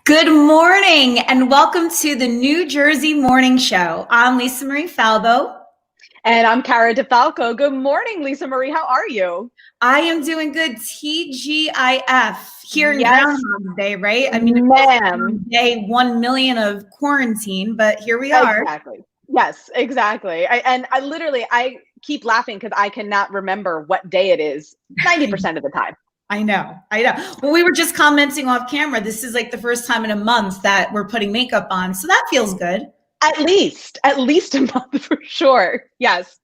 Good morning and welcome to the New Jersey Morning Show. I'm Lisa Marie Falbo. And I'm Cara Falco. Good morning, Lisa Marie. How are you? I am doing good. TGIF here in Yes. Groundhog Day, right? I mean, Ma'am. day 1 million of quarantine, but here we are. Exactly. Yes, exactly. I keep laughing because I cannot remember what day it is 90% of the time. I know. Well, we were just commenting off camera. This is like the first time in a month that we're putting makeup on. So that feels good. At least a month for sure. Yes.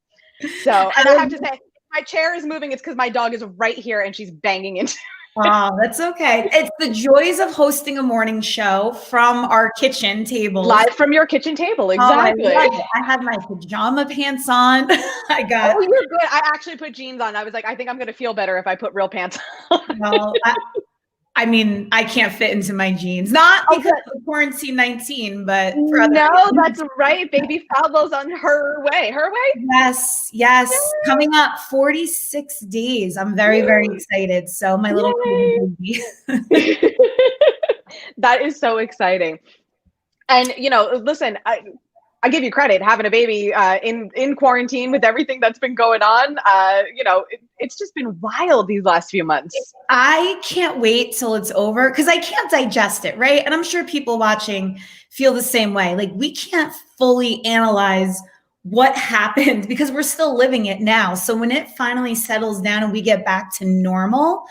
So, and I have to say, my chair is moving. It's because my dog is right here and she's banging into. Oh, that's okay. It's the joys of hosting a morning show from our kitchen table. Live from your kitchen table, exactly. I had my pajama pants on. Oh, you're good. I actually put jeans on. I was like, I think I'm going to feel better if I put real pants on. Well, I mean, I can't fit into my jeans. Not because of quarantine 19, but for other reasons. That's right. Baby Falbo's on her way. Her way? Yes. Coming up 46 days. I'm very, very excited. So my little baby. That is so exciting. And, listen, I give you credit having a baby in quarantine with everything that's been going on. It's just been wild these last few months. I can't wait till it's over because I can't digest it, right? And I'm sure people watching feel the same way. Like we can't fully analyze what happened because we're still living it now. So when it finally settles down and we get back to normal,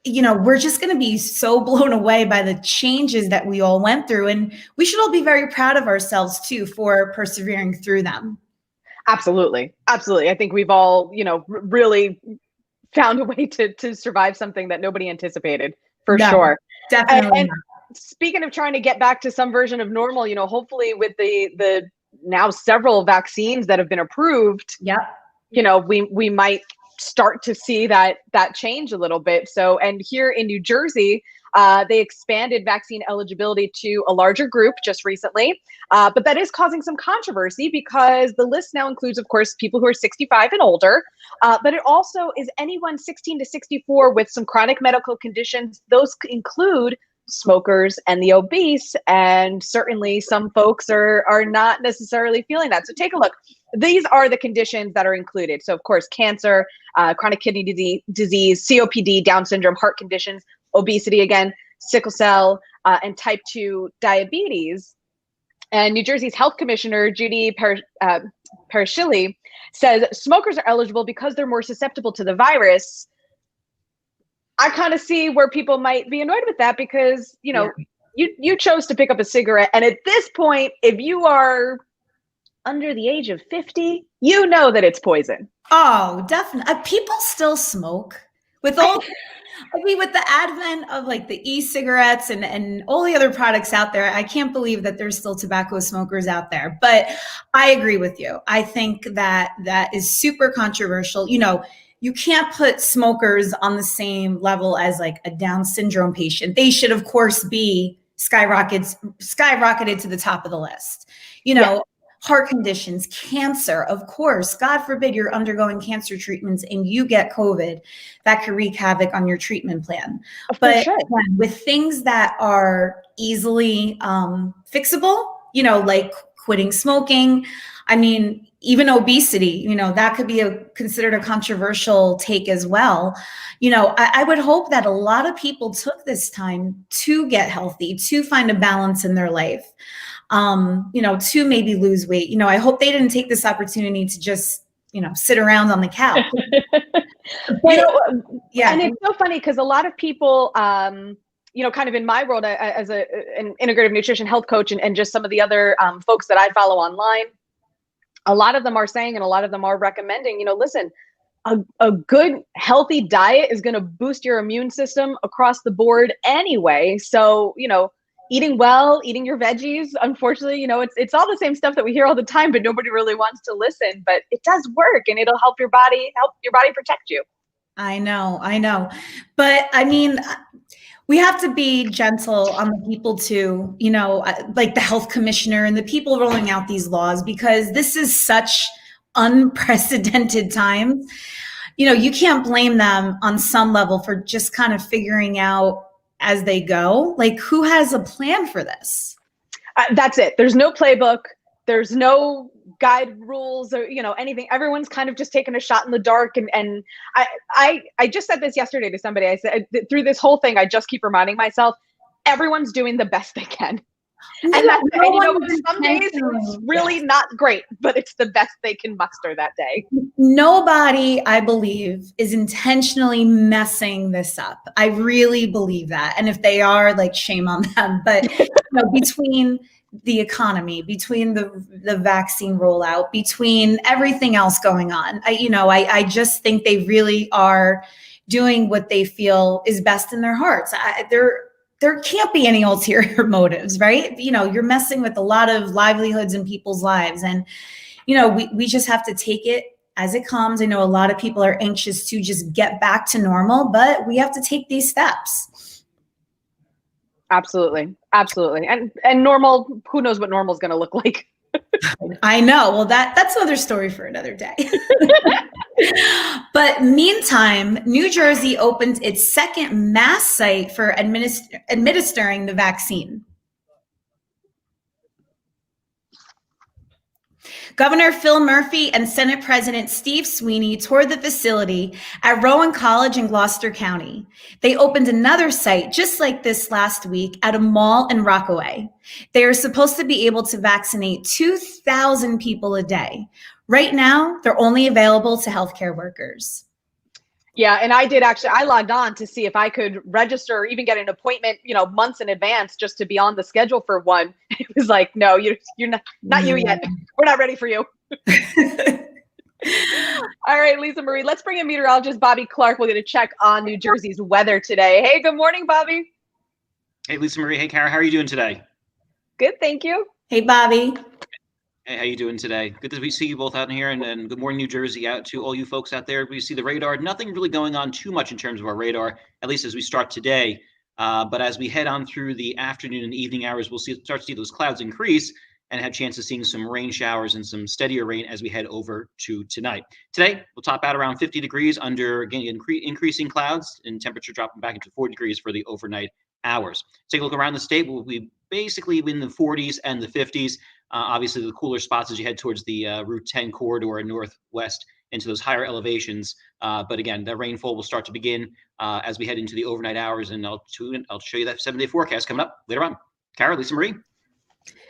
we're just going to be so blown away by the changes that we all went through. And we should all be very proud of ourselves too for persevering through them. Absolutely. Absolutely. I think we've all, really found a way to survive something that nobody anticipated for sure. Definitely. And speaking of trying to get back to some version of normal, hopefully with the now several vaccines that have been approved, we might start to see that change a little bit. So, and here in New Jersey, they expanded vaccine eligibility to a larger group just recently, but that is causing some controversy because the list now includes, of course, people who are 65 and older, but it also is anyone 16 to 64 with some chronic medical conditions. Those include smokers and the obese, and certainly some folks are not necessarily feeling that. So take a look. These are the conditions that are included. So of course, cancer, chronic kidney disease, COPD, Down syndrome, heart conditions, obesity again, sickle cell, and type 2 diabetes. And New Jersey's health commissioner, Judy Parashili, says smokers are eligible because they're more susceptible to the virus. I kind of see where people might be annoyed with that because, you chose to pick up a cigarette. And at this point, if you are under the age of 50, you know that it's poison. Oh, definitely. People still smoke with all, with the advent of like the e-cigarettes and all the other products out there. I can't believe that there's still tobacco smokers out there, but I agree with you. I think that is super controversial. You can't put smokers on the same level as like a Down syndrome patient. They should, of course, be skyrocketed to the top of the list. Heart conditions, cancer, of course. God forbid you're undergoing cancer treatments and you get COVID. That could wreak havoc on your treatment plan. But sure. Again, with things that are easily fixable, like quitting smoking, I mean, even obesity, that could be considered a controversial take as well. I would hope that a lot of people took this time to get healthy, to find a balance in their life, to maybe lose weight. I hope they didn't take this opportunity to just, sit around on the couch. Yeah. And it's so funny because a lot of people, kind of in my world as an integrative nutrition health coach and just some of the other folks that I follow online, a lot of them are saying, and a lot of them are recommending, listen, a good healthy diet is going to boost your immune system across the board anyway. So, eating well, eating your veggies, unfortunately, it's all the same stuff that we hear all the time, but nobody really wants to listen, but it does work and it'll help your body protect you. I know. But I mean, we have to be gentle on the people too, like the health commissioner and the people rolling out these laws, because this is such unprecedented times. You can't blame them on some level for just kind of figuring out as they go? Like, who has a plan for this? That's it. There's no playbook. There's no guide rules or, anything. Everyone's kind of just taking a shot in the dark. And I just said this yesterday to somebody. I said, through this whole thing, I just keep reminding myself, everyone's doing the best they can. And some days it's really not great, but it's the best they can muster that day. Nobody, I believe, is intentionally messing this up. I really believe that. And if they are, like, shame on them. But between the economy, between the vaccine rollout, between everything else going on, I just think they really are doing what they feel is best in their hearts. There can't be any ulterior motives, right? You're messing with a lot of livelihoods and people's lives. And, we just have to take it as it comes. I know a lot of people are anxious to just get back to normal, but we have to take these steps. Absolutely. Absolutely. And normal, who knows what normal is going to look like? I know. Well, that's another story for another day. But meantime, New Jersey opened its second mass site for administering the vaccine. Governor Phil Murphy and Senate President Steve Sweeney toured the facility at Rowan College in Gloucester County. They opened another site just like this last week at a mall in Rockaway. They are supposed to be able to vaccinate 2,000 people a day. Right now, they're only available to healthcare workers. Yeah, and I logged on to see if I could register or even get an appointment, months in advance just to be on the schedule for one. It was like, no, you're not you yet. We're not ready for you. All right, Lisa Marie, let's bring in meteorologist Bobby Klark. We're going to check on New Jersey's weather today. Hey, good morning, Bobby. Hey, Lisa Marie. Hey, Cara. How are you doing today? Good, thank you. Hey, Bobby. Hey, how you doing today? Good to see you both out here, and good morning, New Jersey, out to all you folks out there. We see the radar. Nothing really going on too much in terms of our radar, at least as we start today. But as we head on through the afternoon and evening hours, we'll start to see those clouds increase and have chances of seeing some rain showers and some steadier rain as we head over to tonight. Today, we'll top out around 50 degrees under, again, increasing clouds and temperature dropping back into 4 degrees for the overnight hours. Take a look around the state. We'll be basically in the 40s and the 50s. Obviously, the cooler spots as you head towards the Route 10 corridor northwest into those higher elevations. But again, that rainfall will start to begin as we head into the overnight hours. And I'll show you that 7-day forecast coming up later on. Cara, Lisa Marie.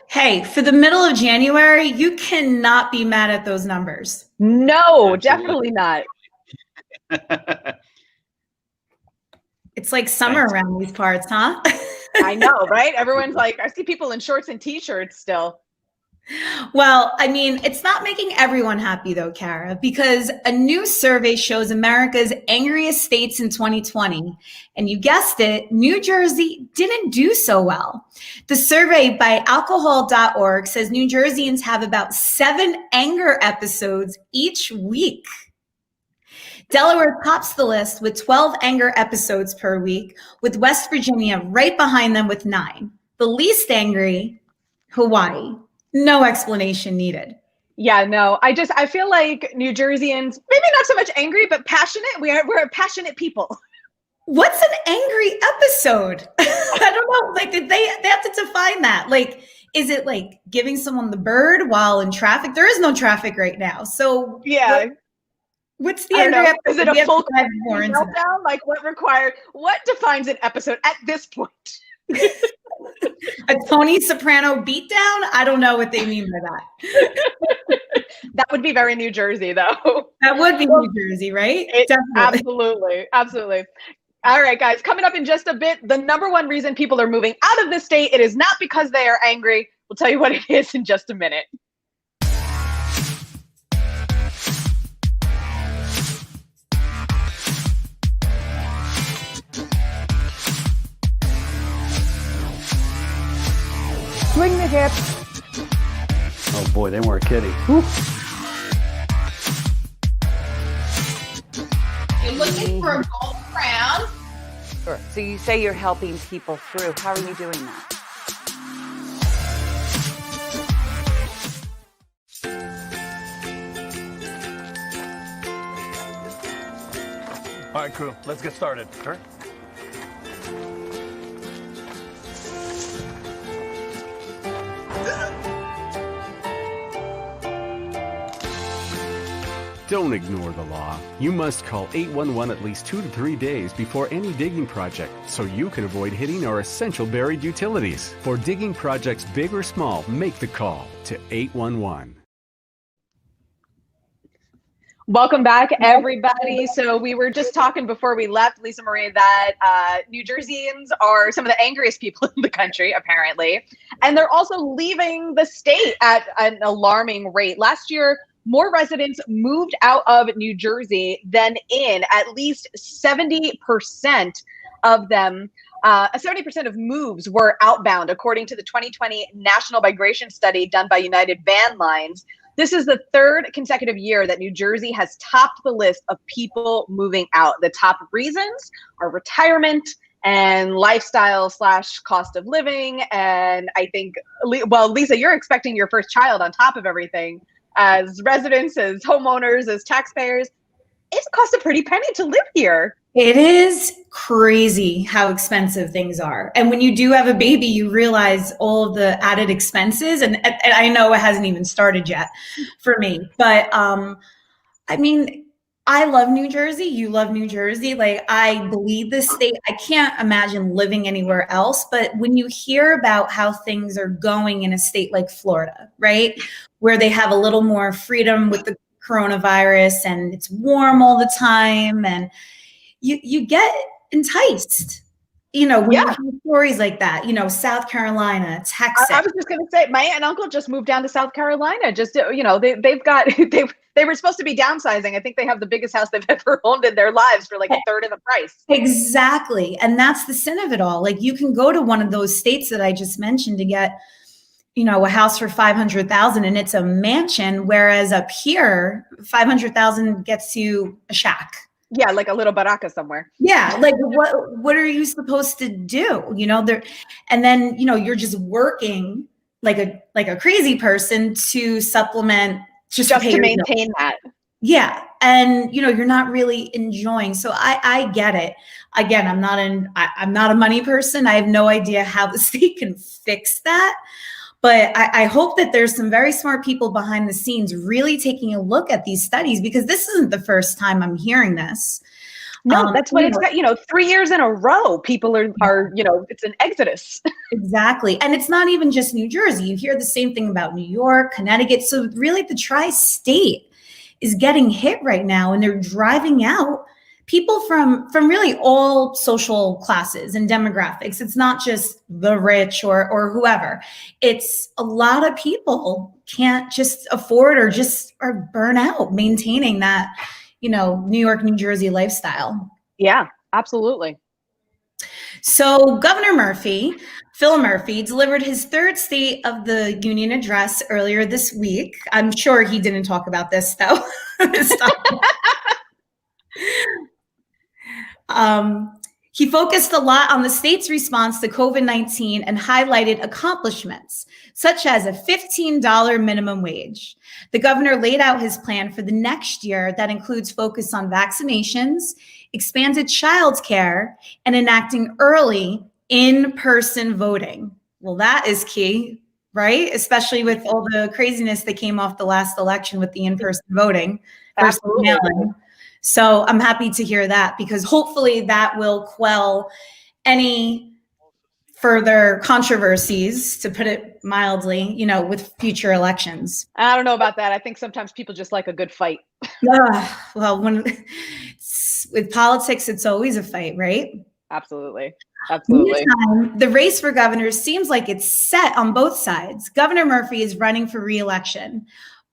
Hey, for the middle of January, you cannot be mad at those numbers. No, absolutely. Definitely not. It's like summer around these parts, huh? I know, right? Everyone's like, I see people in shorts and t-shirts still. Well, I mean, it's not making everyone happy though, Cara, because a new survey shows America's angriest states in 2020. And you guessed it, New Jersey didn't do so well. The survey by alcohol.org says New Jerseyans have about 7 anger episodes each week. Delaware tops the list with 12 anger episodes per week, with West Virginia right behind them with 9. The least angry, Hawaii. No explanation needed. Yeah, no, I feel like New Jerseyans, maybe not so much angry, but passionate. We're passionate people. What's an angry episode? I don't know. Like, did they have to define that? Like, is it like giving someone the bird while in traffic? There is no traffic right now. So yeah. What's the angry episode? Is it a full meltdown? Like what defines an episode at this point? A Tony Soprano beatdown? I don't know what they mean by that. That would be very New Jersey, though. That would be New Jersey, right? Absolutely. Absolutely. All right, guys, coming up in just a bit, the number one reason people are moving out of the state, it is not because they are angry. We'll tell you what it is in just a minute. Swing the hips. Oh boy, they weren't kidding. Whew. You're looking for a gold crown? Sure. So you say you're helping people through. How are you doing that? All right, crew, let's get started. Sure. Don't ignore the law. You must call 811 at least 2 to 3 days before any digging project so you can avoid hitting our essential buried utilities. For digging projects big or small, make the call to 811. Welcome back, everybody. So we were just talking before we left, Lisa Marie, that New Jerseyans are some of the angriest people in the country, apparently. And they're also leaving the state at an alarming rate. Last year, more residents moved out of New Jersey than in. At least 70% of them, 70% of moves were outbound, according to the 2020 National Migration Study done by United Van Lines. This is the third consecutive year that New Jersey has topped the list of people moving out. The top reasons are retirement and lifestyle / cost of living. And I think, well, Lisa, you're expecting your first child on top of everything. As residents, as homeowners, as taxpayers, it costs a pretty penny to live here. It is crazy how expensive things are. And when you do have a baby, you realize all of the added expenses. And I know it hasn't even started yet for me. But I mean, I love New Jersey. You love New Jersey. Like, I bleed this state. I can't imagine living anywhere else. But when you hear about how things are going in a state like Florida, right, where they have a little more freedom with the coronavirus and it's warm all the time, and you get enticed, you know, when you hear stories like that, you know, South Carolina, Texas. I was just going to say, my aunt and uncle just moved down to South Carolina. Just, you know, they've got, they were supposed to be downsizing. I think they have the biggest house they've ever owned in their lives for like a third of the price. Exactly. And that's the sin of it all. Like, you can go to one of those states that I just mentioned to get, you know, a house for $500,000 and it's a mansion. Whereas up here, $500,000 gets you a shack. Yeah, like a little baraka somewhere. Yeah, like what are you supposed to do? You know, and then, you know, you're just working like a crazy person to supplement just to maintain that. Yeah, and you know, you're not really enjoying. So I get it. Again, I'm not a money person. I have no idea how the state can fix that. But I hope that there's some very smart people behind the scenes really taking a look at these studies, because this isn't the first time I'm hearing this. No, that's what it's got, you know, 3 years in a row, people are, you know, it's an exodus. Exactly. And it's not even just New Jersey. You hear the same thing about New York, Connecticut. So really the tri-state is getting hit right now, and they're driving out people from really all social classes and demographics. It's not just the rich or whoever. It's a lot of people can't just afford or just are burn out maintaining that, you know, New York, New Jersey lifestyle. Yeah, absolutely. So Governor Phil Murphy, delivered his third State of the Union address earlier this week. I'm sure he didn't talk about this though. He focused a lot on the state's response to COVID-19 and highlighted accomplishments, such as a $15 minimum wage. The governor laid out his plan for the next year that includes focus on vaccinations, expanded child care, and enacting early in-person voting. Well, that is key, right? Especially with all the craziness that came off the last election with the in-person voting. Absolutely. So I'm happy to hear that, because hopefully that will quell any further controversies, to put it mildly, you know, with future elections. I don't know about that. I think sometimes people just like a good fight. Well, with politics, it's always a fight, right? Absolutely. Absolutely. Meantime, the race for governor seems like it's set on both sides. Governor Murphy is running for re-election,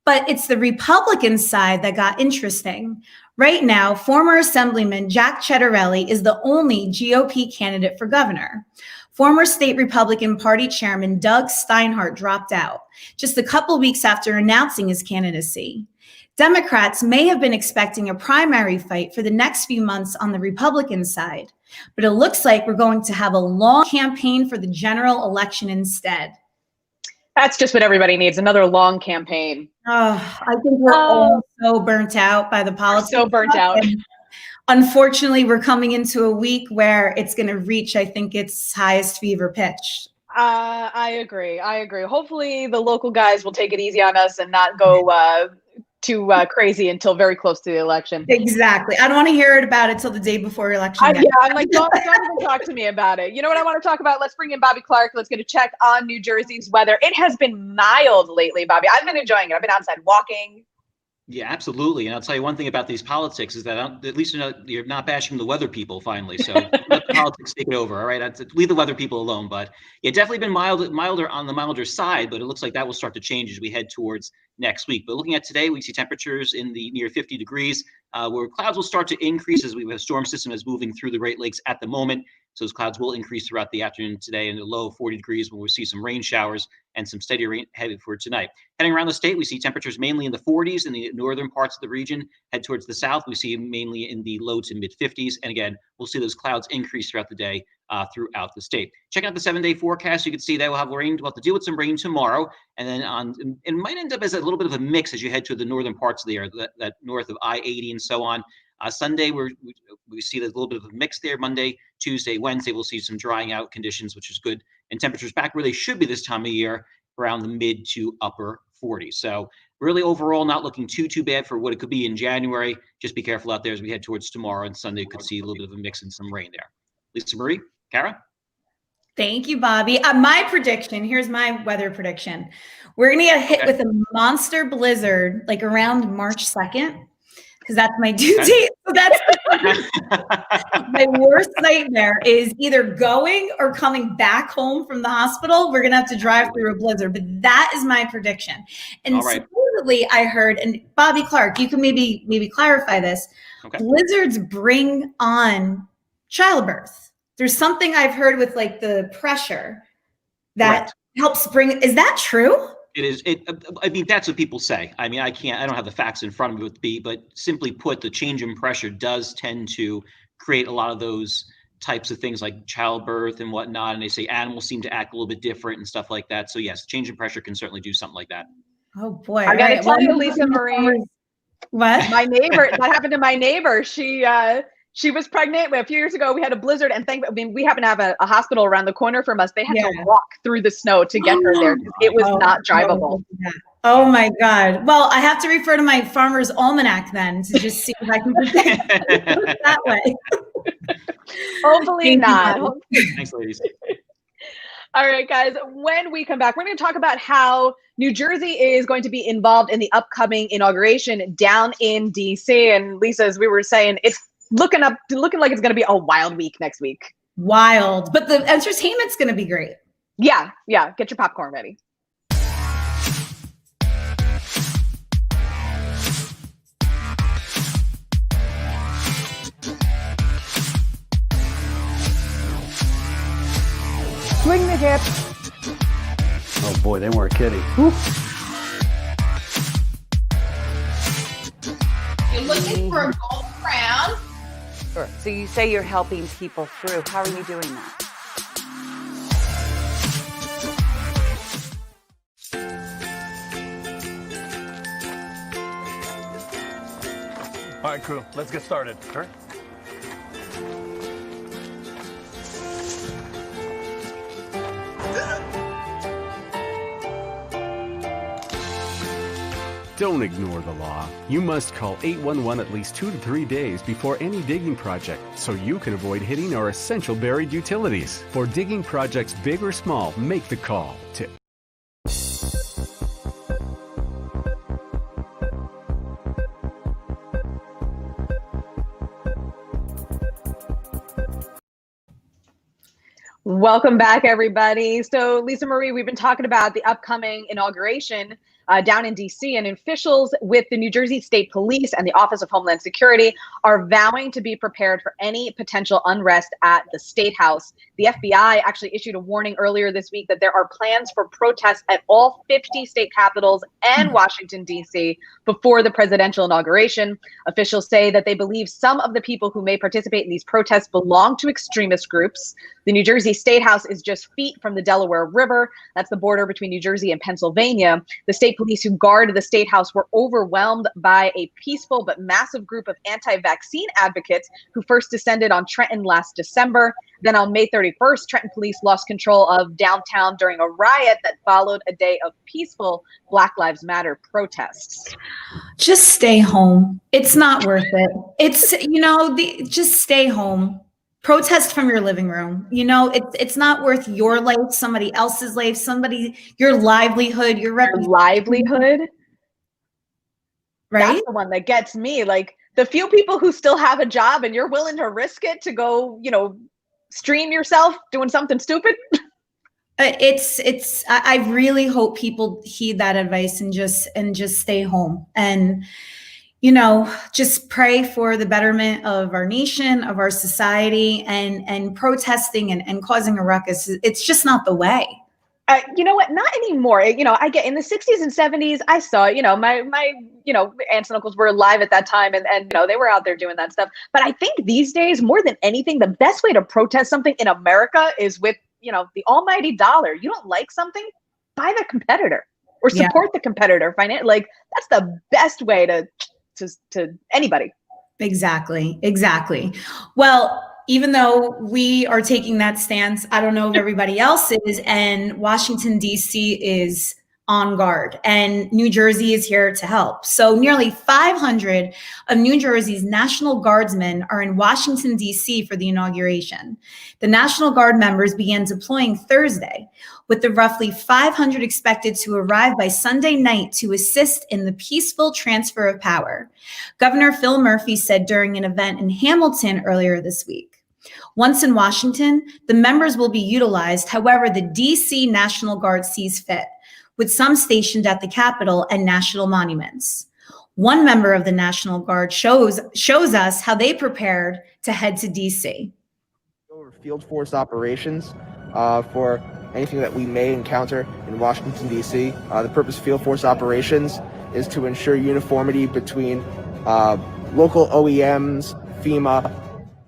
but it's the Republican side that got interesting. Right now, former Assemblyman Jack Ciattarelli is the only GOP candidate for governor. Former state Republican Party Chairman Doug Steinhardt dropped out just a couple weeks after announcing his candidacy. Democrats may have been expecting a primary fight for the next few months on the Republican side, but it looks like we're going to have a long campaign for the general election instead. That's just what everybody needs, another long campaign. I think we're all so burnt out by the politics. So burnt out. Unfortunately, we're coming into a week where it's going to reach, I think, its highest fever pitch. I agree. Hopefully the local guys will take it easy on us and not go crazy until very close to the election. Exactly. I don't want to hear about it till the day before election day. Yeah, I'm like, don't even talk to me about it. You know what I want to talk about? Let's bring in Bobby Klark. Let's get a check on New Jersey's weather. It has been mild lately, Bobby. I've been enjoying it. I've been outside walking. Yeah, absolutely. And I'll tell you one thing about these politics is that at least you're not bashing the weather people finally. So let the politics take it over. All right, leave the weather people alone. But yeah, definitely been milder on the milder side. But it looks like that will start to change as we head towards next week. But looking at today, we see temperatures in the near 50 degrees, where clouds will start to increase as we have a storm system that's moving through the Great Lakes at the moment. So those clouds will increase throughout the afternoon today in the low 40 degrees, where we'll see some rain showers and some steady rain headed for tonight. Heading around the state, we see temperatures mainly in the 40s in the northern parts of the region. Head towards the south, we see mainly in the low to mid 50s. And again, we'll see those clouds increase throughout the day throughout the state. Check out the 7-day forecast. You can see that we'll have rain. We'll have to deal with some rain tomorrow. And then it might end up as a little bit of a mix as you head to the northern parts of the area, that north of I-80 and so on. Sunday, we see a little bit of a mix there. Monday, Tuesday, Wednesday, we'll see some drying out conditions, which is good. And temperatures back where they should be this time of year, around the mid to upper 40s. So really overall, not looking too bad for what it could be in January. Just be careful out there as we head towards tomorrow and Sunday. Could see a little bit of a mix and some rain there. Lisa Marie, Cara? Thank you, Bobby. My prediction, here's my weather prediction. We're going to get hit with a monster blizzard like around March 2nd. Because that's my due date. So that's my worst nightmare is either going or coming back home from the hospital. We're going to have to drive through a blizzard, but that is my prediction. And supposedly I heard, and Bobby Klark, you can maybe clarify this. Okay. Blizzards bring on childbirth. There's something I've heard with like the pressure that helps bring, is that true? It is. I mean, that's what people say. I mean, I don't have the facts in front of me, but simply put, the change in pressure does tend to create a lot of those types of things like childbirth and whatnot. And they say animals seem to act a little bit different and stuff like that. So yes, change in pressure can certainly do something like that. Oh boy. I gotta tell you, Lisa Marie. What? My neighbor, that happened to my neighbor. She was pregnant a few years ago. We had a blizzard, and we happen to have a hospital around the corner from us. They had to walk through the snow to get her there because it was not drivable. Oh my God. Well, I have to refer to my Farmer's Almanac then to just see if I can predict it that way. Hopefully not. Thanks, ladies. All right, guys, when we come back, we're going to talk about how New Jersey is going to be involved in the upcoming inauguration down in DC. And Lisa, as we were saying, it's looking like it's going to be a wild week next week. Wild, but the entertainment's going to be great. Yeah. Get your popcorn ready. Swing the hip. Oh boy, they weren't kidding. You're looking for a gold crown? Sure. So you say you're helping people through. How are you doing that? All right, crew, let's get started. Sure. Don't ignore the law. You must call 811 at least 2 to 3 days before any digging project so you can avoid hitting our essential buried utilities. For digging projects big or small, make the call to Welcome back, everybody. So, Lisa Marie, we've been talking about the upcoming inauguration down in DC, and officials with the New Jersey State Police and the Office of Homeland Security are vowing to be prepared for any potential unrest at the State House. The FBI actually issued a warning earlier this week that there are plans for protests at all 50 state capitals and Washington, D.C. before the presidential inauguration. Officials say that they believe some of the people who may participate in these protests belong to extremist groups. The New Jersey State House is just feet from the Delaware River. That's the border between New Jersey and Pennsylvania. The state state police who guard the State House were overwhelmed by a peaceful but massive group of anti-vaccine advocates who first descended on Trenton last December. Then on May 31st, Trenton police lost control of downtown during a riot that followed a day of peaceful Black Lives Matter protests. Just stay home. It's not worth it. It's, just stay home. Protest from your living room. It's not worth your life, somebody else's life, your livelihood, your livelihood. Right? That's the one that gets me. Like, the few people who still have a job and you're willing to risk it to go, stream yourself doing something stupid. I really hope people heed that advice and just stay home and, just pray for the betterment of our nation, of our society, and protesting and causing a ruckus. It's just not the way. You know what? Not anymore. I get in the 60s and 70s. I saw, my aunts and uncles were alive at that time, and they were out there doing that stuff. But I think these days, more than anything, the best way to protest something in America is with, the almighty dollar. You don't like something, buy the competitor or support the competitor. Like, that's the best way to anybody. Exactly. Well, even though we are taking that stance, I don't know if everybody else is, and Washington, D.C. is on guard, and New Jersey is here to help. So nearly 500 of New Jersey's National Guardsmen are in Washington, D.C. for the inauguration. The National Guard members began deploying Thursday, with the roughly 500 expected to arrive by Sunday night to assist in the peaceful transfer of power. Governor Phil Murphy said during an event in Hamilton earlier this week. Once in Washington, the members will be utilized however the D.C. National Guard sees fit, with some stationed at the Capitol and national monuments. One member of the National Guard shows us how they prepared to head to D.C. Over field force operations for anything that we may encounter in Washington, D.C. The purpose of field force operations is to ensure uniformity between local OEMs, FEMA,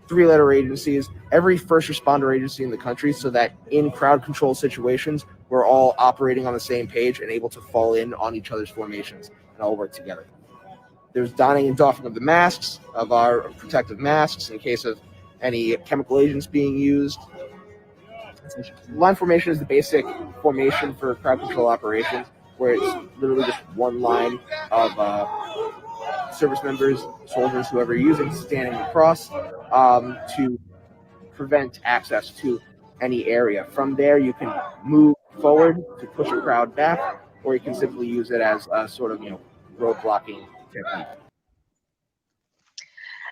three-letter agencies, every first responder agency in the country, so that in crowd control situations, we're all operating on the same page and able to fall in on each other's formations and all work together. There's donning and doffing of the masks, of our protective masks in case of any chemical agents being used. Line formation is the basic formation for crowd control operations, where it's literally just one line of service members, soldiers, whoever you're using, standing across to prevent access to any area. From there, you can move forward to push a crowd back, or you can simply use it as a sort of, road blocking technique.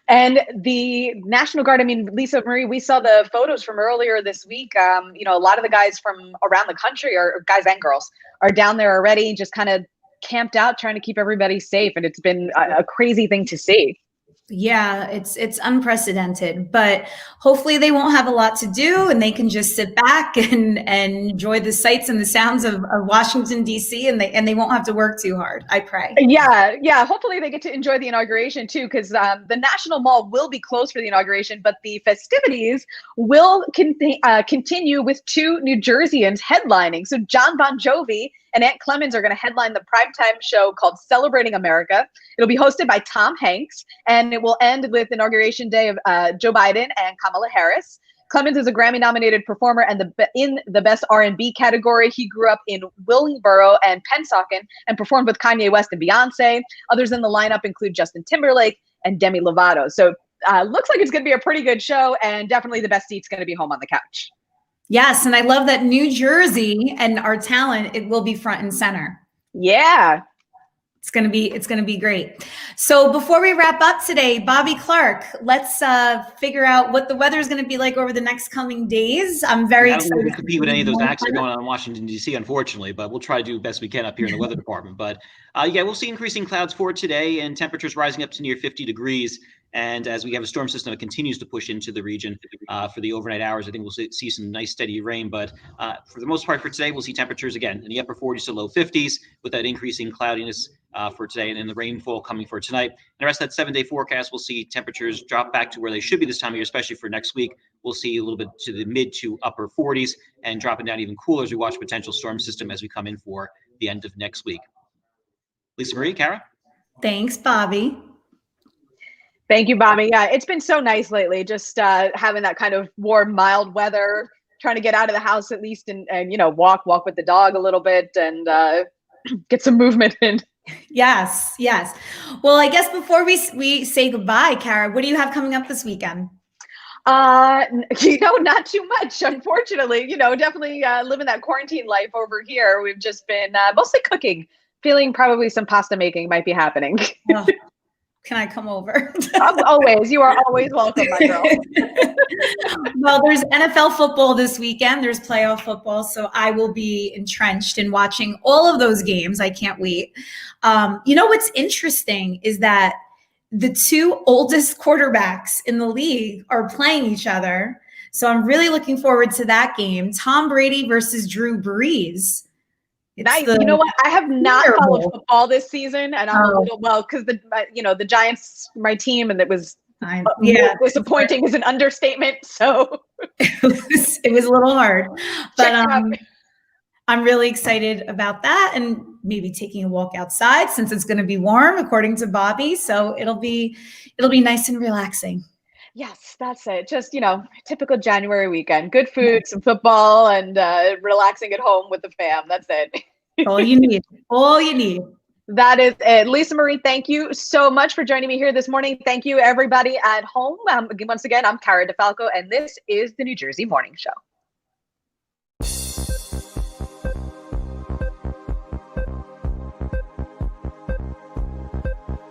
And the National Guard, Lisa Marie, we saw the photos from earlier this week. A lot of the guys from around the country, or guys and girls, are down there already, just kind of camped out, trying to keep everybody safe. And it's been a crazy thing to see. Yeah, it's unprecedented, but hopefully they won't have a lot to do and they can just sit back and enjoy the sights and the sounds of Washington, D.C. and they won't have to work too hard. I pray. Yeah. Hopefully they get to enjoy the inauguration too, because the National Mall will be closed for the inauguration, but the festivities will continue with two New Jerseyans headlining. So John Bon Jovi and Aunt Clemens are going to headline the primetime show called Celebrating America. It'll be hosted by Tom Hanks, and it will end with Inauguration Day of Joe Biden and Kamala Harris. Clemens is a Grammy-nominated performer, and in the Best R&B category. He grew up in Willingboro and Pennsauken and performed with Kanye West and Beyonce. Others in the lineup include Justin Timberlake and Demi Lovato. So looks like it's going to be a pretty good show, and definitely the best seat's going to be home on the couch. Yes, and I love that New Jersey and our talent, it will be front and center. Yeah. It's going to be great. So before we wrap up today, Bobby Klark, let's figure out what the weather is going to be like over the next coming days. I'm very excited. I don't think we compete with any of those acts that are going on in Washington, D.C., unfortunately, but we'll try to do the best we can up here in the weather department. But we'll see increasing clouds for today and temperatures rising up to near 50 degrees. And as we have a storm system that continues to push into the region for the overnight hours, I think we'll see some nice steady rain. But for the most part for today, we'll see temperatures again in the upper 40s to low 50s with that increasing cloudiness for today and the rainfall coming for tonight. And the rest of that 7-day forecast, we'll see temperatures drop back to where they should be this time of year, especially for next week. We'll see a little bit to the mid to upper 40s and dropping down even cooler as we watch potential storm system as we come in for the end of next week. Lisa Marie, Cara? Thanks, Bobby. Thank you, Bobby. Yeah, it's been so nice lately, just having that kind of warm, mild weather, trying to get out of the house at least and walk with the dog a little bit and get some movement in. Yes. Well, I guess before we say goodbye, Cara, what do you have coming up this weekend? Not too much, unfortunately. Definitely living that quarantine life over here. We've just been mostly cooking. Feeling probably some pasta making might be happening. Oh, can I come over? Always. You are always welcome, my girl. Well, there's NFL football this weekend. There's playoff football. So I will be entrenched in watching all of those games. I can't wait. What's interesting is that the two oldest quarterbacks in the league are playing each other. So I'm really looking forward to that game. Tom Brady versus Drew Brees. Nice. You know what? I have not followed football this season, and I'm a little because the Giants, my team, and it was disappointing is an understatement. So it was a little hard, but I'm really excited about that, and maybe taking a walk outside since it's going to be warm, according to Bobby. So it'll be nice and relaxing. Yes, that's it. Just, typical January weekend. Good food, some football, and relaxing at home with the fam. That's it. All you need. All you need. That is it. Lisa Marie, thank you so much for joining me here this morning. Thank you, everybody at home. Once again, I'm Cara DeFalco, and this is the New Jersey Morning Show.